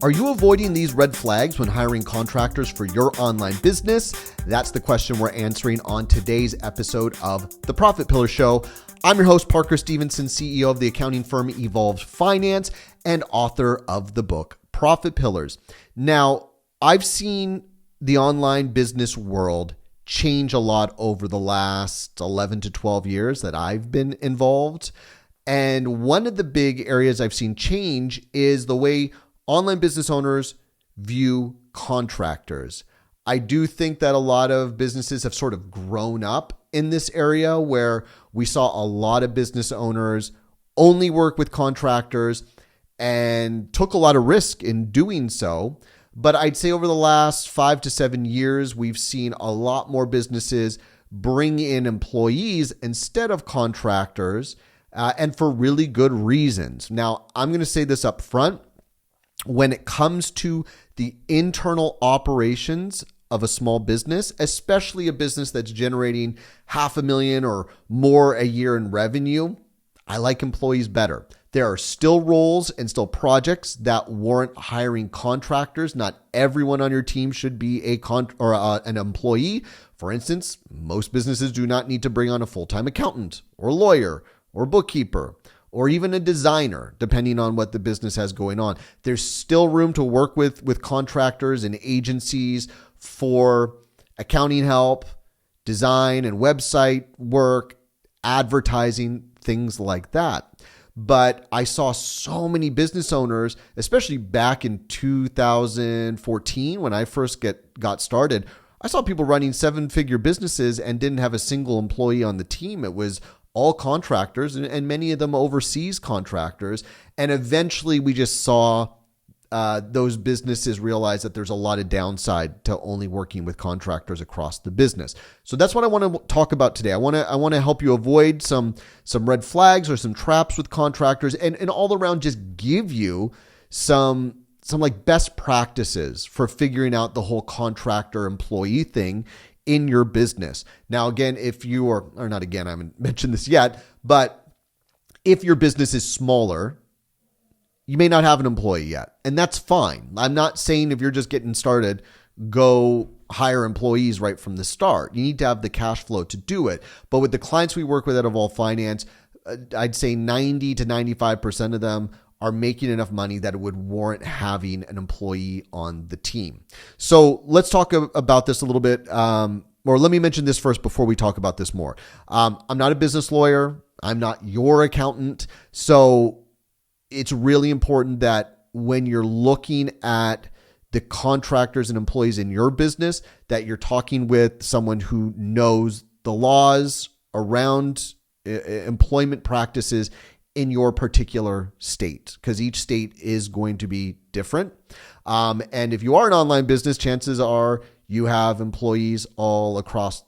Are you avoiding these red flags when hiring contractors for your online business? That's the question we're answering on today's episode of The Profit Pillar Show. I'm your host, Parker Stevenson, CEO of the accounting firm Evolved Finance and author of the book Profit Pillars. Now, I've seen the online business world change a lot over the last 11 to 12 years that I've been involved. And one of the big areas I've seen change is the way online business owners view contractors. I do think that a lot of businesses have sort of grown up in this area where we saw a lot of business owners only work with contractors and took a lot of risk in doing so. But I'd say over the last 5 to 7 years, we've seen a lot more businesses bring in employees instead of contractors, and for really good reasons. Now, I'm going to say this up front. When it comes to the internal operations of a small business, especially a business that's generating $500,000 or more a year in revenue, I like employees better. There are still roles and still projects that warrant hiring contractors. Not everyone on your team should be an employee. For instance, most businesses do not need to bring on a full-time accountant or lawyer or bookkeeper, or even a designer, depending on what the business has going on. There's still room to work with contractors and agencies for accounting help, design and website work, advertising, things like that. But I saw so many business owners, especially back in 2014 when I first got started, I saw people running 7-figure businesses and didn't have a single employee on the team. It was all contractors, and many of them overseas contractors. And eventually we just saw those businesses realize that there's a lot of downside to only working with contractors across the business. So that's what I want to talk about today. I want to help you avoid some red flags or some traps with contractors, and all around just give you some like best practices for figuring out the whole contractor employee thing in your business. Now, again, if you are, or not again, I haven't mentioned this yet, but if your business is smaller, you may not have an employee yet, and that's fine. I'm not saying if you're just getting started, go hire employees right from the start. You need to have the cash flow to do it. But with the clients we work with at Evolved Finance, I'd say 90 to 95% of them are making enough money that it would warrant having an employee on the team. So let's talk about this a little bit. Or let me mention this first before we talk about this more. I'm not a business lawyer. I'm not your accountant. So it's really important that when you're looking at the contractors and employees in your business, that you're talking with someone who knows the laws around employment practices in your particular state, because each state is going to be different. And if you are an online business, chances are you have employees all across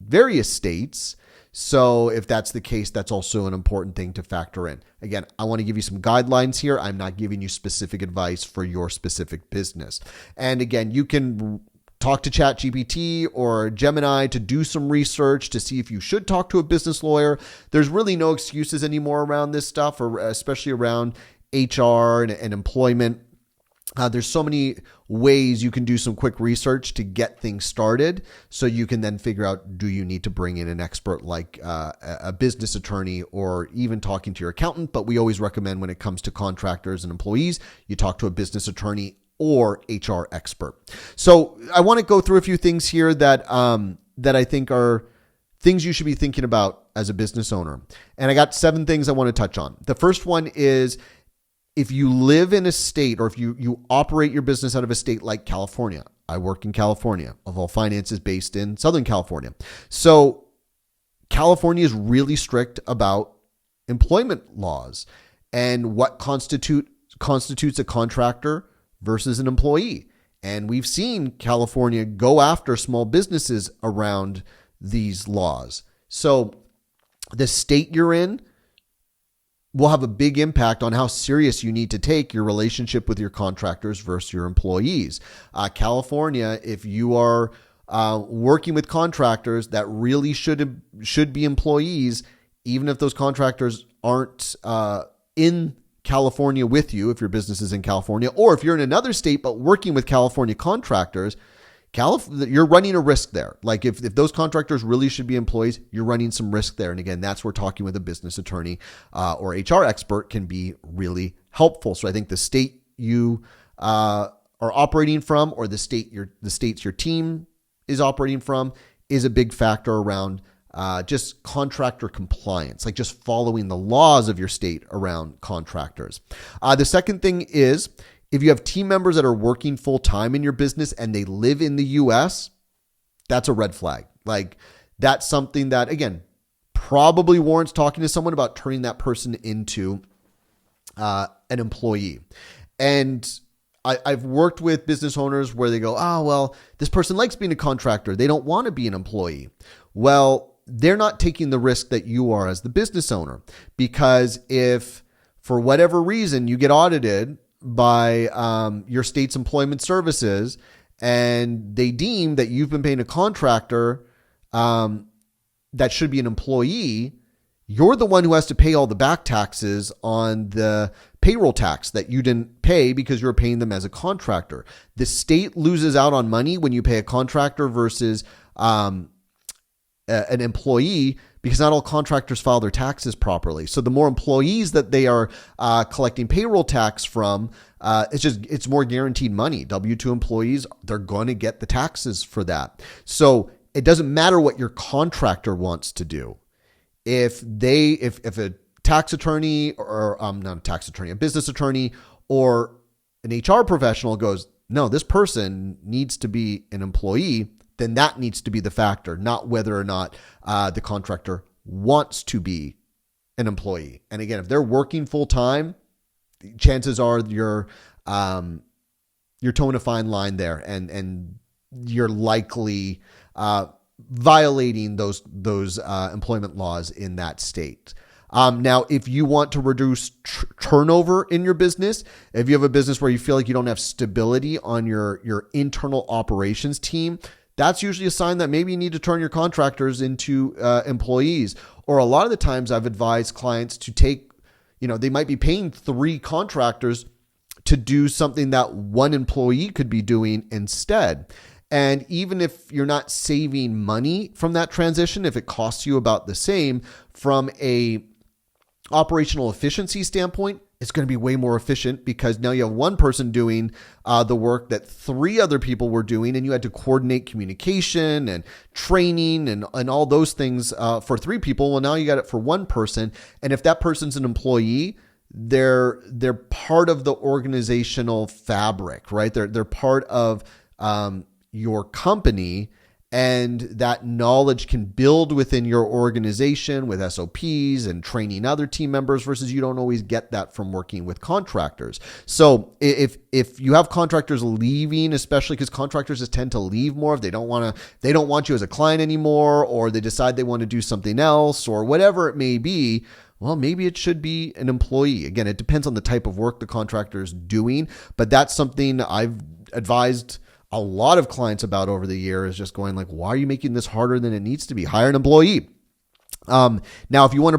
various states. So if that's the case, that's also an important thing to factor in. Again, I want to give you some guidelines here. I'm not giving you specific advice for your specific business. And again, you can talk to ChatGPT or Gemini to do some research to see if you should talk to a business lawyer. There's really no excuses anymore around this stuff, or especially around HR and employment. There's so many ways you can do some quick research to get things started, so you can then figure out, do you need to bring in an expert like a business attorney or even talking to your accountant? But we always recommend, when it comes to contractors and employees, you talk to a business attorney or HR expert. So I want to go through a few things here that I think are things you should be thinking about as a business owner. And I got 7 things I want to touch on. The first one is, if you live in a state, or if you operate your business out of a state like California. I work in California. Evolved Finance is based in Southern California. So California is really strict about employment laws and what constitutes a contractor versus an employee. And we've seen California go after small businesses around these laws. So the state you're in will have a big impact on how serious you need to take your relationship with your contractors versus your employees. California, if you are working with contractors that really should be employees, even if those contractors aren't in California with you, if your business is in California, or if you're in another state but working with California contractors, you're running a risk there. Like if those contractors really should be employees, you're running some risk there. And again, that's where talking with a business attorney or HR expert can be really helpful. So I think the state you are operating from, or the states your team is operating from, is a big factor around just contractor compliance, like just following the laws of your state around contractors. The second thing is, if you have team members that are working full time in your business and they live in the US, that's a red flag. Like that's something that, again, probably warrants talking to someone about turning that person into an employee. And I've worked with business owners where they go, well, this person likes being a contractor. They don't want to be an employee. Well, they're not taking the risk that you are as the business owner, because if for whatever reason you get audited by your state's employment services and they deem that you've been paying a contractor that should be an employee, you're the one who has to pay all the back taxes on the payroll tax that you didn't pay because you're paying them as a contractor. The state loses out on money when you pay a contractor versus an employee, because not all contractors file their taxes properly. So the more employees that they are collecting payroll tax from, it's more guaranteed money. W-2 employees, they're going to get the taxes for that. So it doesn't matter what your contractor wants to do. If a tax attorney or not a tax attorney, a business attorney or an HR professional goes, no, this person needs to be an employee, then that needs to be the factor, not whether or not the contractor wants to be an employee. And again, if they're working full time, chances are you're towing a fine line there, and you're likely violating those employment laws in that state. Now, if you want to reduce turnover in your business, if you have a business where you feel like you don't have stability on your internal operations team, that's usually a sign that maybe you need to turn your contractors into employees. Or a lot of the times I've advised clients to take, they might be paying 3 contractors to do something that 1 employee could be doing instead. And even if you're not saving money from that transition, if it costs you about the same, from a operational efficiency standpoint, it's going to be way more efficient, because now you have 1 person doing the work that 3 other people were doing, and you had to coordinate communication and training and all those things for 3 people. Well, now you got it for 1 person. And if that person's an employee, they're part of the organizational fabric, right? They're part of your company, and that knowledge can build within your organization with SOPs and training other team members, versus you don't always get that from working with contractors. So if you have contractors leaving, especially because contractors just tend to leave more if they don't want you as a client anymore, or they decide they want to do something else, or whatever it may be, well, maybe it should be an employee. Again, it depends on the type of work the contractor is doing, but that's something I've advised a lot of clients about over the year, is just going like, why are you making this harder than it needs to be? Hire an employee. Now, if you want to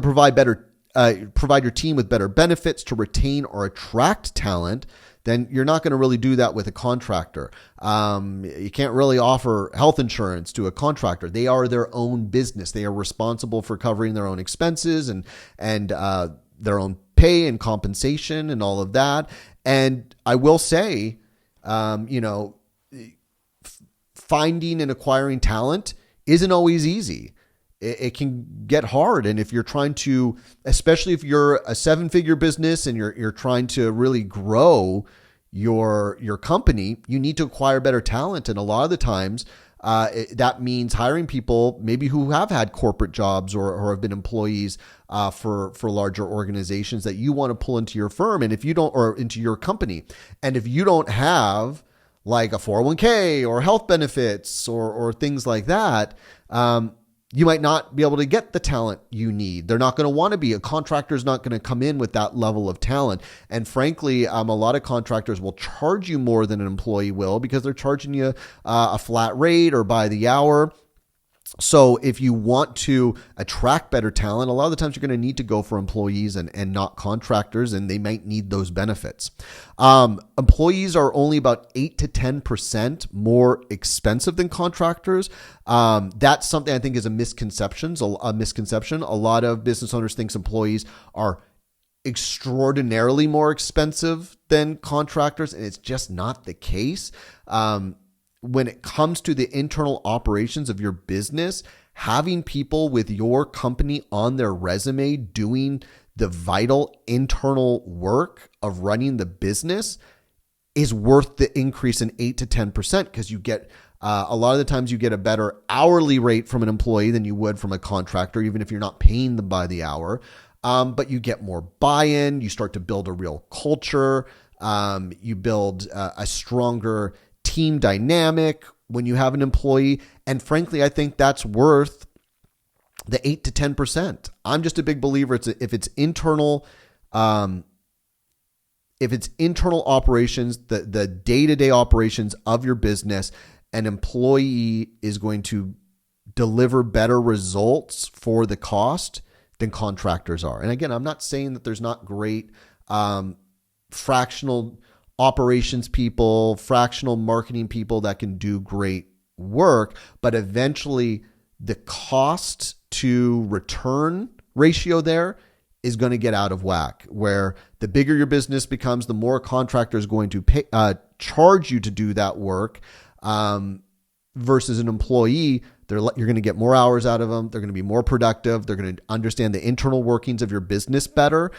provide your team with better benefits to retain or attract talent, then you're not going to really do that with a contractor. You can't really offer health insurance to a contractor. They are their own business. They are responsible for covering their own expenses and their own pay and compensation and all of that. And I will say, finding and acquiring talent isn't always easy. It can get hard. And if you're trying to, especially if you're a 7-figure business and you're trying to really grow your company, you need to acquire better talent. And a lot of the times that means hiring people maybe who have had corporate jobs or have been employees for larger organizations that you want to pull into your firm. And if you don't, or into your company, and if you don't have like a 401k or health benefits or things like that, you might not be able to get the talent you need. They're not going to want to be. A contractor's not going to come in with that level of talent. And frankly, a lot of contractors will charge you more than an employee will, because they're charging you a flat rate or by the hour. So if you want to attract better talent, a lot of the times you're going to need to go for employees and not contractors, and they might need those benefits. Employees are only about 8 to 10% more expensive than contractors. That's something I think is a misconception. A lot of business owners think employees are extraordinarily more expensive than contractors, and it's just not the case. When it comes to the internal operations of your business, having people with your company on their resume doing the vital internal work of running the business is worth the increase in 8 to 10% because you get a lot of the times you get a better hourly rate from an employee than you would from a contractor, even if you're not paying them by the hour. But you get more buy-in. You start to build a real culture. You build a stronger team dynamic when you have an employee. And frankly, I think that's worth the 8 to 10%. I'm just a big believer. If it's internal operations, the day-to-day operations of your business, an employee is going to deliver better results for the cost than contractors are. And again, I'm not saying that there's not great fractional operations people, fractional marketing people that can do great work, but eventually the cost to return ratio there is going to get out of whack, where the bigger your business becomes, the more a contractor is going to charge you to do that work versus an employee. You're going to get more hours out of them. They're going to be more productive. They're going to understand the internal workings of your business better.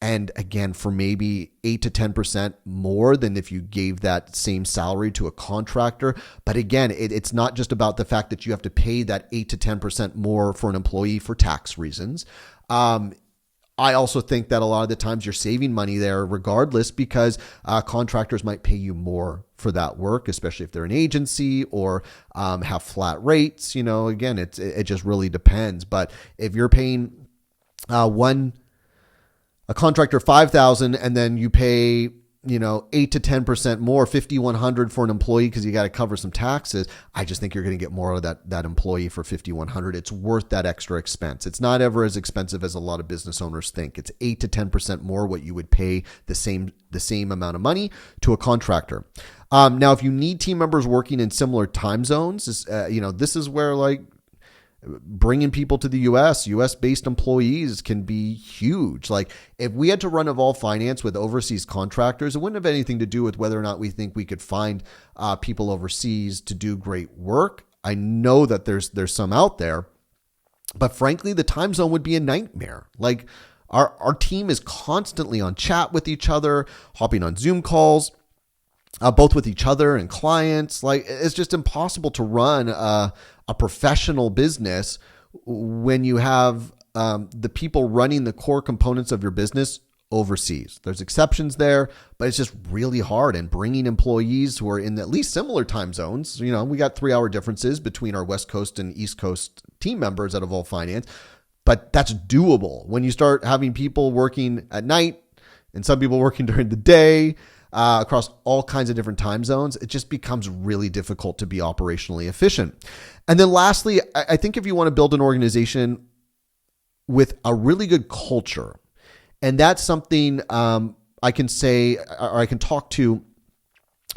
And again, for maybe 8 to 10% more than if you gave that same salary to a contractor. But again, it's not just about the fact that you have to pay that 8 to 10% more for an employee for tax reasons. I also think that a lot of the times you're saving money there regardless because contractors might pay you more for that work, especially if they're an agency or have flat rates. Again, it just really depends. But if you're paying a contractor $5,000 and then you pay 8 to 10% more, $5,100 for an employee because you got to cover some taxes, I just think you're going to get more of that employee for $5,100. It's worth that extra expense. It's not ever as expensive as a lot of business owners think. It's 8 to 10% more what you would pay the same amount of money to a contractor. Now, if you need team members working in similar time zones, this is where bringing people to the US-based employees can be huge. If we had to run Evolve Finance with overseas contractors, it wouldn't have anything to do with whether or not we think we could find people overseas to do great work. I know that there's some out there, but frankly, the time zone would be a nightmare. Our team is constantly on chat with each other, hopping on Zoom calls, both with each other and clients. It's just impossible to run a professional business when you have the people running the core components of your business overseas. There's exceptions there, but it's just really hard. And bringing employees who are in at least similar time zones, we got 3-hour differences between our West Coast and East Coast team members at Evolve Finance, but that's doable. When you start having people working at night and some people working during the day, across all kinds of different time zones, it just becomes really difficult to be operationally efficient. And then lastly, I think if you want to build an organization with a really good culture, and that's something I can say, or I can talk to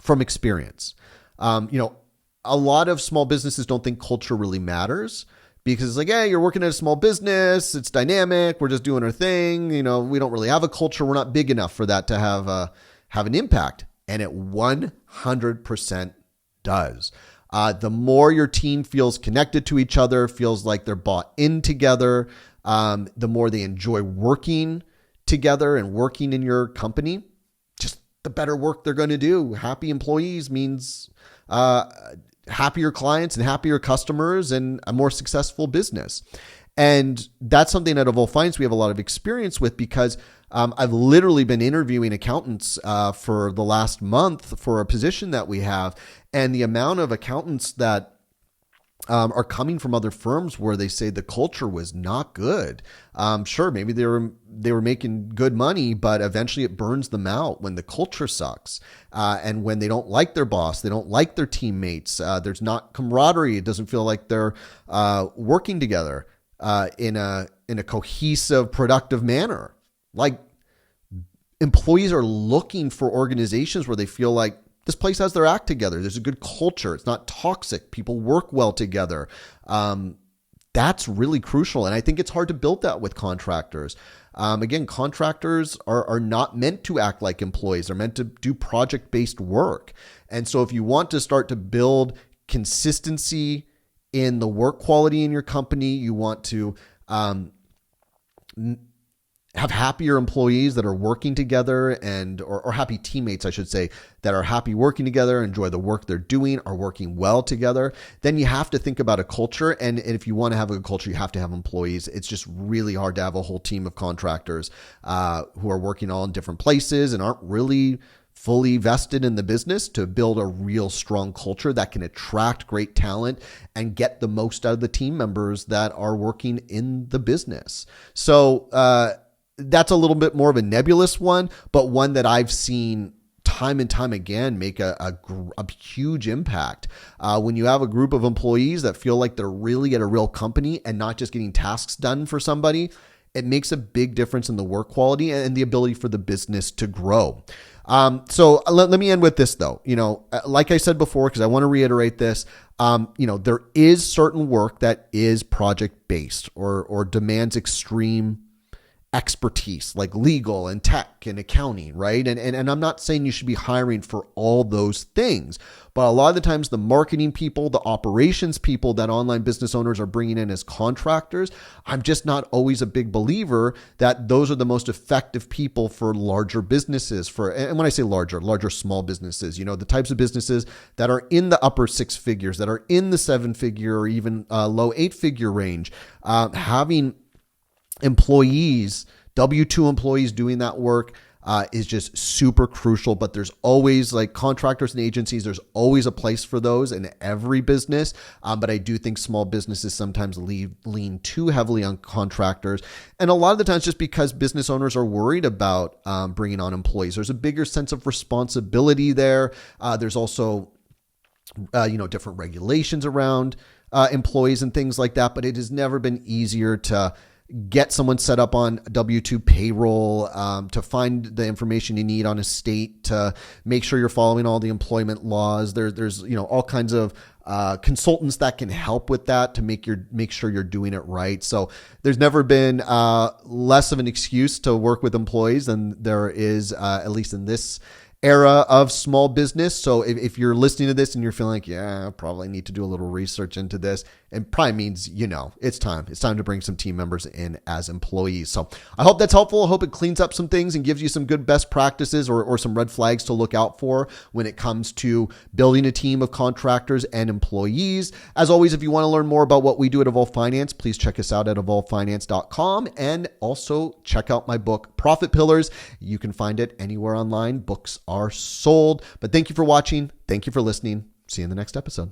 from experience. A lot of small businesses don't think culture really matters because it's you're working at a small business, it's dynamic, we're just doing our thing. We don't really have a culture. We're not big enough for that to have an impact. And it 100% does. The more your team feels connected to each other, feels like they're bought in together, the more they enjoy working together and working in your company, just the better work they're going to do. Happy employees means happier clients and happier customers and a more successful business. And that's something at Evolve Finance we have a lot of experience with because I've literally been interviewing accountants for the last month for a position that we have. And the amount of accountants that are coming from other firms where they say the culture was not good. Sure, maybe they were making good money, but eventually it burns them out when the culture sucks, and when they don't like their boss, they don't like their teammates. There's not camaraderie. It doesn't feel like they're working together in a cohesive, productive manner. Like, employees are looking for organizations where they feel like this place has their act together. There's a good culture. It's not toxic. People work well together. That's really crucial. And I think it's hard to build that with contractors. Again, contractors are not meant to act like employees. They're meant to do project-based work. And so if you want to start to build consistency in the work quality in your company, you want to have happier employees that are working together or happy teammates, I should say, that are happy working together, enjoy the work they're doing, are working well together, then you have to think about a culture. And if you want to have a good culture, you have to have employees. It's just really hard to have a whole team of contractors who are working all in different places and aren't really fully vested in the business to build a real strong culture that can attract great talent and get the most out of the team members that are working in the business. So, that's a little bit more of a nebulous one, but one that I've seen time and time again make a huge impact. When you have a group of employees that feel like they're really at a real company and not just getting tasks done for somebody, it makes a big difference in the work quality and the ability for the business to grow. So let me end with this though. Like I said before, because I want to reiterate this, there is certain work that is project-based or demands extreme expertise, like legal and tech and accounting, right? And I'm not saying you should be hiring for all those things, but a lot of the times the marketing people, the operations people that online business owners are bringing in as contractors, I'm just not always a big believer that those are the most effective people for larger businesses. And when I say larger small businesses, the types of businesses that are in the upper six figures, that are in the 7-figure or even low 8-figure range, having employees, W-2 employees doing that work is just super crucial. But there's always, like contractors and agencies, there's always a place for those in every business. But I do think small businesses sometimes lean too heavily on contractors. And a lot of the times just because business owners are worried about bringing on employees. There's a bigger sense of responsibility there. There's also, different regulations around employees and things like that. But it has never been easier to get someone set up on W-2 payroll, to find the information you need on a state, to make sure you're following all the employment laws. There's all kinds of consultants that can help with that to make sure you're doing it right. So there's never been less of an excuse to work with employees than there is, at least in this era of small business. So if you're listening to this and you're feeling like, yeah, I probably need to do a little research into this, it probably means, it's time. It's time to bring some team members in as employees. So I hope that's helpful. I hope it cleans up some things and gives you some good best practices or some red flags to look out for when it comes to building a team of contractors and employees. As always, if you want to learn more about what we do at Evolve Finance, please check us out at evolvefinance.com and also check out my book, Profit Pillars. You can find it anywhere online books are sold. But thank you for watching. Thank you for listening. See you in the next episode.